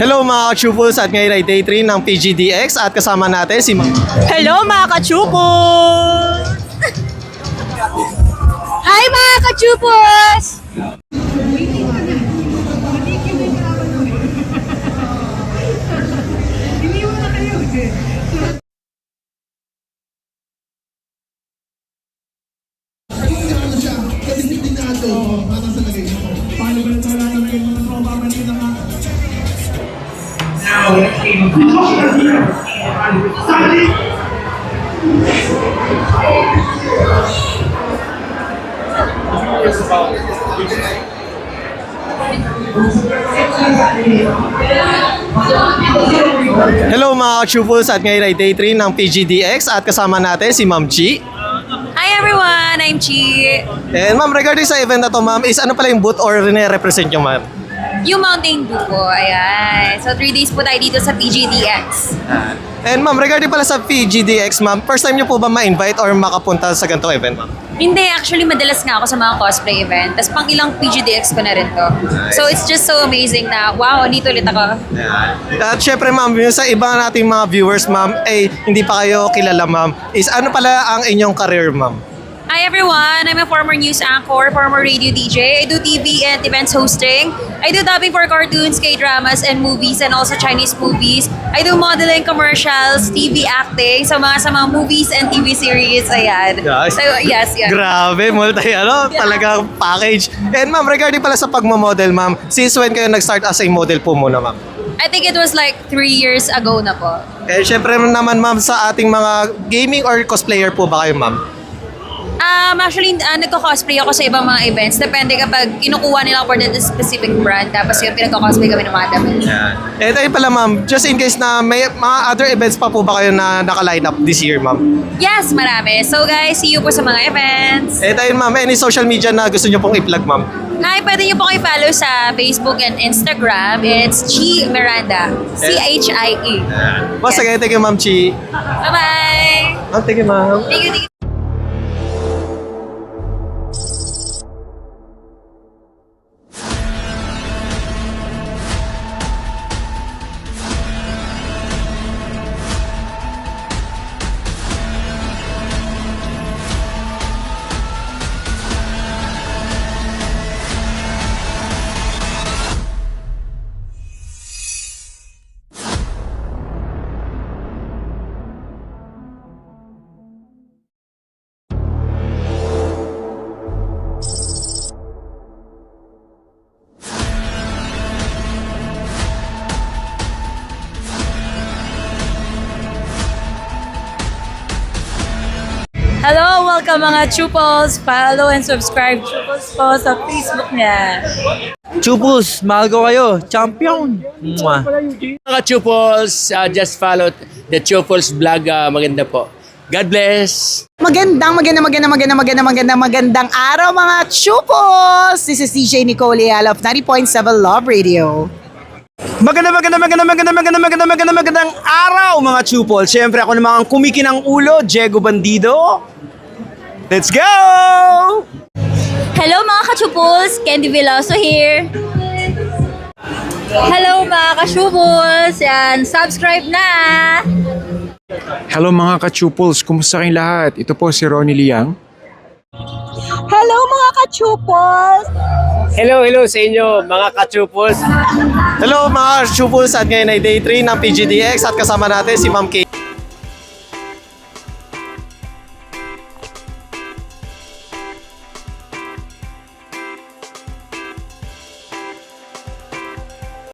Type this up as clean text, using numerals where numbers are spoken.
Hello mga ka-chupos at ngayon ay day 3 ng PGDX at kasama natin si Ma'am. Hello mga ka-chupos! Hi mga ka-chupos! Hello mga ka-chupos at ngayon ay day 3 ng PGDX at kasama natin si Ma'am Chi. Hi everyone! I'm Chi. And ma'am, regarding sa event na to ma'am, is ano pala yung booth or represent nyo ma'am? Yung Mountain Dew po, ayan. So 3 days po tayo dito sa PGDX. And ma'am, regarding pala sa PGDX ma'am, first time nyo po ba ma-invite or makapunta sa ganitong event ma'am? Hindi, actually madalas nga ako sa mga cosplay event. Tapos pang ilang PGDX ko na rin to. So it's just so amazing na, wow, dito ulit ako. At syempre ma'am, yung sa iba nating mga viewers ma'am, hindi pa kayo kilala ma'am, is ano pala ang inyong career ma'am? Hi everyone! I'm a former news anchor, former radio DJ. I do TV and events hosting. I do dubbing for cartoons, K-dramas, and movies, and also Chinese movies. I do modeling, commercials, TV acting, sa mga movies and TV series. Ayan. Yes. So, yes. Grabe, talagang package. And ma'am, regarding pala sa pagmamodel ma'am, since when kayo nag-start as a model po muna ma'am? I think it was like 3 years ago na po. Syempre naman ma'am, sa ating mga gaming or cosplayer po ba kayo ma'am? Actually, nagko-cosplay ako sa ibang mga events. Depende kapag kinukuha nila ako for that specific brand. Tapos yung pinagko-cosplay kami ng mga damit. And ayun pala ma'am, just in case na may mga other events pa po ba kayo na naka-line up this year ma'am? Yes, marami. So guys, see you po sa mga events. And ayun ma'am, any social media na gusto nyo pong i-plug ma'am? Hi, pwede niyo po kayo follow sa Facebook and Instagram. It's Chi Miranda. C-H-I-E. Once again, thank you ma'am Chi. Bye-bye! Thank you ma'am. Thank you. Hello, welcome mga Chupos. Follow and subscribe Chupos po sa Facebook niya. Chupos, mahal ko kayo. Champion! Mwah. Mga Chupos, just follow the Chupos vlog. Maganda po. God bless! Magandang araw mga chupos! This is DJ Nicole Leal of 90.7 Love Radio. Magandang araw mga chupol. Siyempre ako naman ang kumikinang ulo, Diego Bandido. Let's go! Hello mga ka-Chupos, Candy Veloso here. Hello mga ka-Chupos, yan, subscribe na! Hello mga ka-chupals, kumusta kayong lahat? Ito po si Ronnie Liang. Hello mga ka-chupos! Hello sa inyo mga ka-Chupos. Hello mga ka-chupos at ngayon ay day 3 ng PGDX at kasama natin si Ma'am Kay.